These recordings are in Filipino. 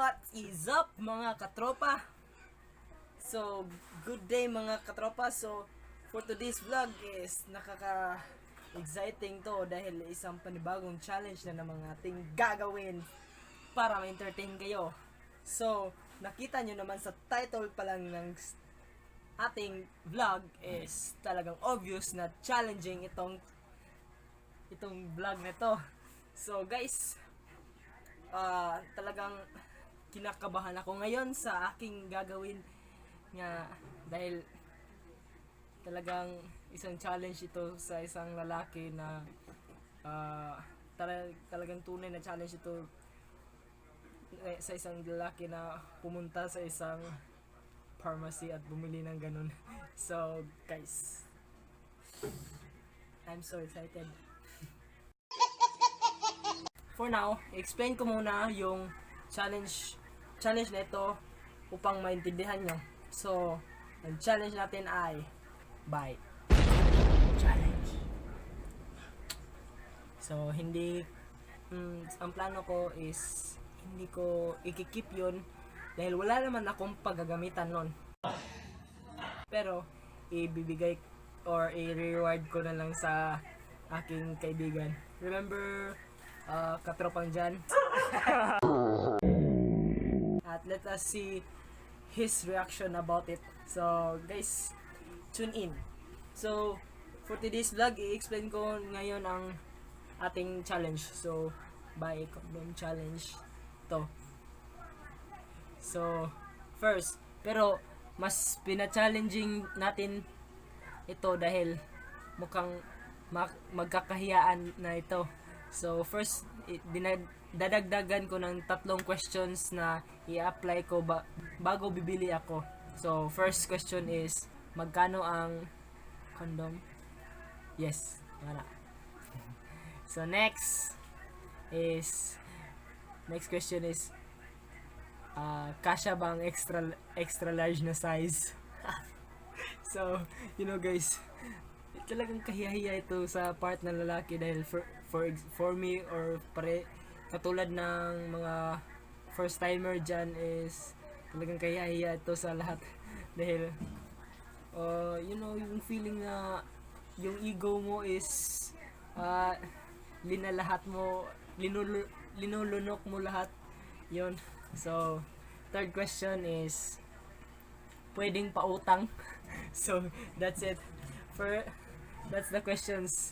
What is up mga katropa? So, good day mga katropa. So, for today's vlog is nakaka-exciting to dahil isang panibagong challenge na ng mga ating gagawin para ma-entertain kayo. So, nakita nyo naman sa title pa lang ng ating vlog is talagang obvious na challenging itong vlog na to. So guys, talagang kinakabahan ako ngayon sa aking gagawin nga dahil talagang isang challenge ito sa isang lalaki na talagang tunay na challenge ito sa isang lalaki na pumunta sa isang pharmacy at bumili ng ganun. So guys, I'm so excited. For now, explain ko muna yung challenge na ito upang maintindihan nyo. So, ang challenge natin ay bite challenge. So, ang plano ko is hindi ko ikikip yun dahil wala naman akong paggagamitan nun. Pero, ibibigay or i-reward ko na lang sa aking kaibigan. Remember, katropang dyan. At let us see his reaction about it. So guys, tune in. So for today's vlog, i-explain ko ngayon ang ating challenge. So buy condom challenge to. So first, pero mas pina-challenging natin ito dahil mukhang magkakahiyaan na ito. So first, dadagdagan ko ng 3 questions na i-apply ko bago bibili ako. So first question is, magkano ang condom? Yes, wala. So next question is, kasya ba ang extra large na size? So, you know guys, talagang kahiyahiya ito sa part ng lalaki dahil for me or katulad ng mga first timer dyan is talagang kahiyahiya ito sa lahat dahil you know yung feeling na yung ego mo is linalahat mo, linulunok mo lahat yun. So third question is, pwedeng pautang. So that's it. That's the questions.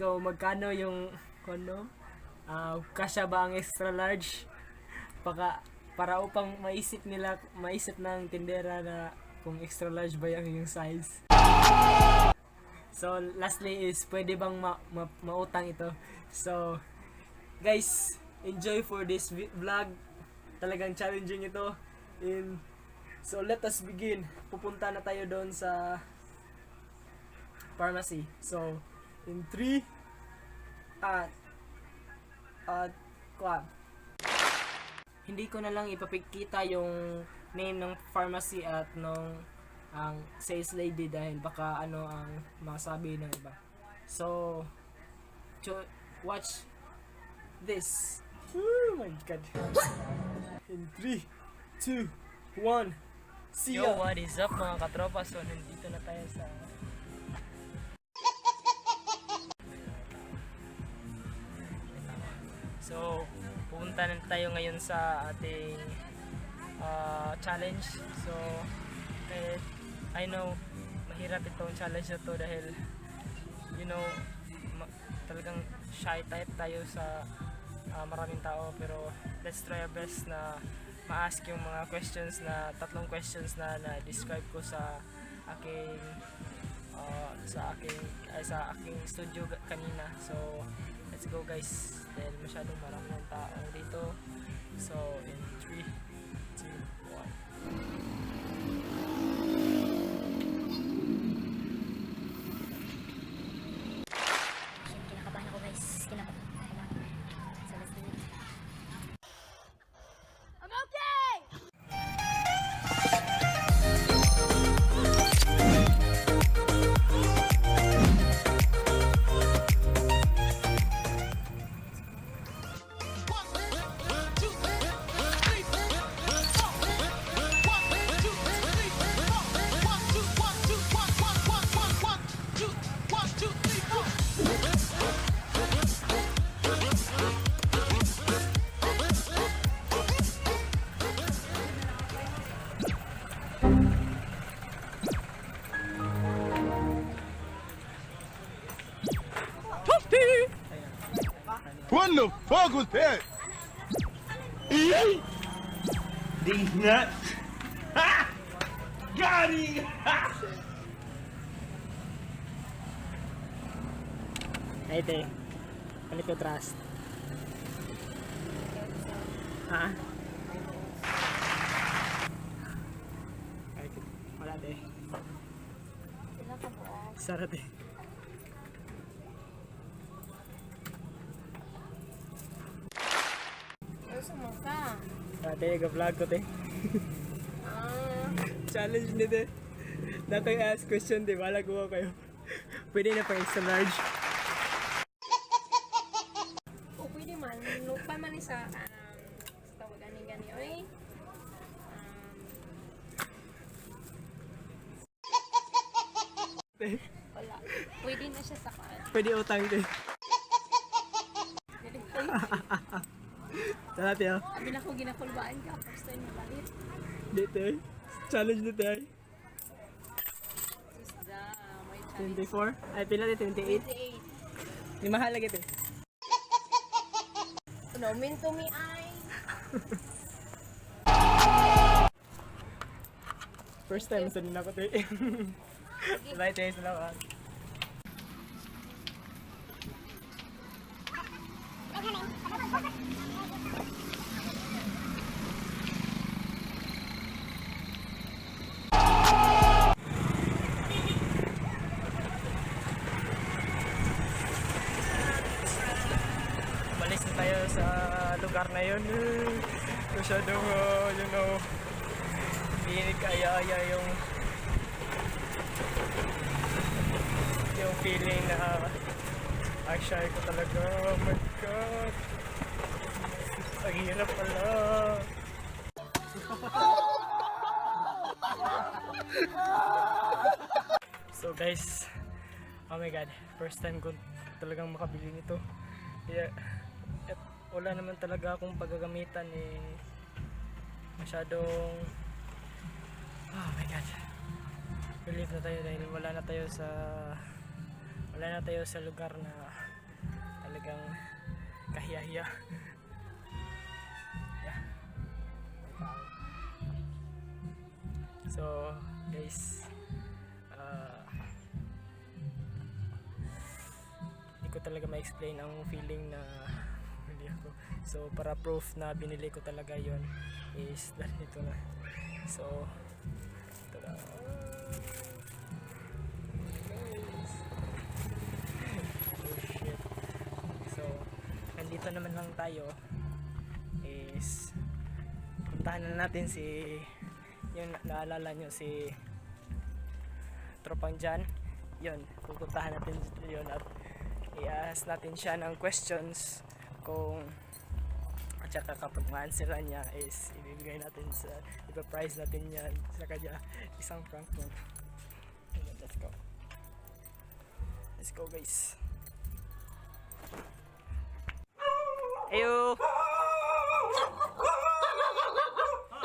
So, magkano yung condom? Kasya ba ang extra large? Para upang maisip ng tindera na kung extra large ba yung size. So, lastly is, pwede bang mautang ito? So, guys, enjoy for this vlog. Talagang challenging ito. So, let us begin. Pupunta na tayo doon sa pharmacy. So, in 3 hindi ko na lang ipapikita yung name ng pharmacy at ang sales lady dahil baka ano ang masabi ng iba. So, watch this. Oh my god. In 3, 2, 1, see ya! Yo, what is up mga katropa? So, nandito na tayo sa So, pupunta na tayo ngayon sa ating challenge. So, I know, mahirap itong challenge na to dahil, you know, talagang shy type tayo sa maraming tao. Pero, let's try our best na ma-ask yung mga questions na, 3 questions na na-describe ko sa aking studio kanina. So, let's go guys dahil masyadong marami ng tao dito. So in 3, 2, 1. Kinakabahan ako guys. Kinakabahan. So let's do it. I'm okay! the fuck was that? These nuts. Ha! Got him! Ay, te. Palit ko trust. Ha? Ay, wala, te. Sila ka po. Sarap, te. Gusto mo ka? Ate, ga-vlog ko, te. Ah, Challenge ni te. Datang ask question, te. Wala ko kayo. Pwede na pang extra large. o pwede man. Lupa man ni sa tawag gani-gani. Oy. Te, Wala. Pwede na siya sa kan. pwede utang, te. Pwede ko. Tara, te, oh. Abi na ko ginakulbaan ka. First time na balit. Dito, eh. Challenge ni te. Isda. May challenge. 24? Ay, pila, te? 28? 28. Di mahal lagi, te. No, mean to me ay. First time sa nila ko, te. Bye, te. Salamat. Balis na tayo sa lugar na yun. Masyadong, you know, hindi kaya yung feeling na shy ko talaga. Oh my God. Ang hirap pala. So guys, oh my God, first time ko talagang makabili nito. Yeah, wala naman talaga akong paggagamitan eh. Masyadong, oh my God, relief na tayo dahil wala na tayo sa lugar na talagang kahiya-hiya. Yeah. So guys, hindi ko talaga ma-explain ang feeling na bili ako. So para proof na binili ko talaga yon is dahil ito na. So ito na. Oh shit. So nandito naman lang tayo is puntahan na natin si yun, naalala nyo si Tropang Jan. Yun, pupuntahan natin yun at i-ask natin siya ng questions kung at saka kapag ma-answeran niya is ibibigay natin sa ipa-prize natin yan sa kanya isang prank phone. Let's go guys. Ayo.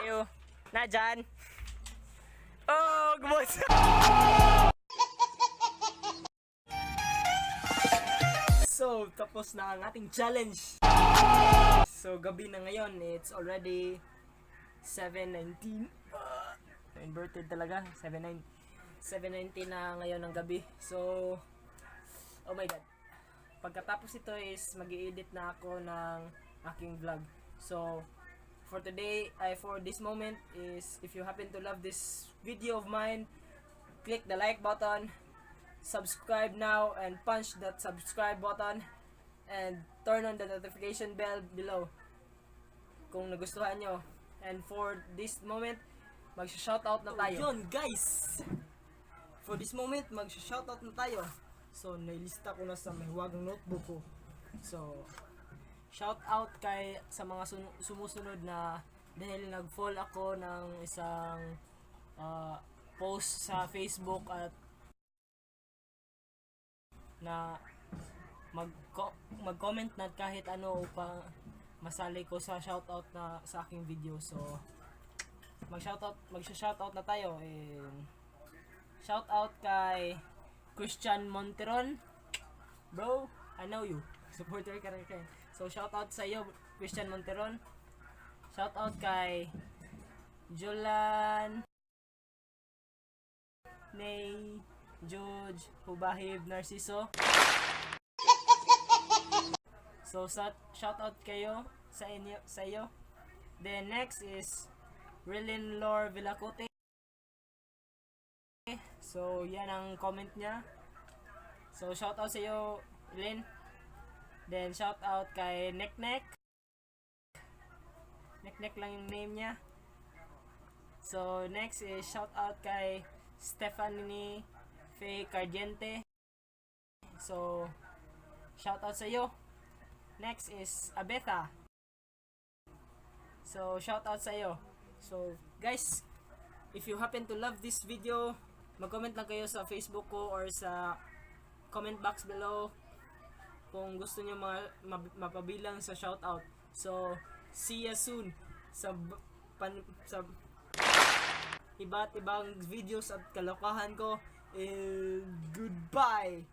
Ayo. Na dyan. Oh, gumos. So, tapos na ang ating challenge. So, gabi na ngayon. It's already 7:19. Inverted talaga. 7:19 na ngayon ng gabi. So, oh my God. Pagkatapos ito is mag-i-edit na ako ng aking vlog. So, for today, for this moment is, if you happen to love this video of mine, click the like button, subscribe now, and punch that subscribe button, and turn on the notification bell below kung nagustuhan nyo. And for this moment, mag-shoutout na tayo. Yun guys! For this moment, mag-shoutout na tayo. So, nailista ko na sa mahiwagang notebook ko. So, shout out kay sa mga sumusunod na dahil nag-fall ako ng isang post sa Facebook at na mag-comment na kahit ano upang masali ko sa shoutout na sa aking video. So, mag-shoutout na tayo. And shoutout kay Christian Monteron. Bro, I know you. Supporter ka rin kayo. So shoutout sa iyo Christian Monteron. Shoutout kay Julan, Nay, George, Hubahib, Narciso. So shoutout kayo sa iyo. Then next is Rilin Lor Villacote. So yan ang comment niya. So shoutout sa iyo Rilin. Then shoutout kay Neknek. Neknek lang yung name niya. So next is shoutout kay Stephanie Faye Cardiente. So shoutout sa iyo. Next is Abetha. So shoutout sa iyo. So guys, if you happen to love this video, mag-comment lang kayo sa Facebook ko or sa comment box below kung gusto niyo mapabilang sa shoutout. So see you soon sa iba't ibang videos at kalokohan ko. Goodbye.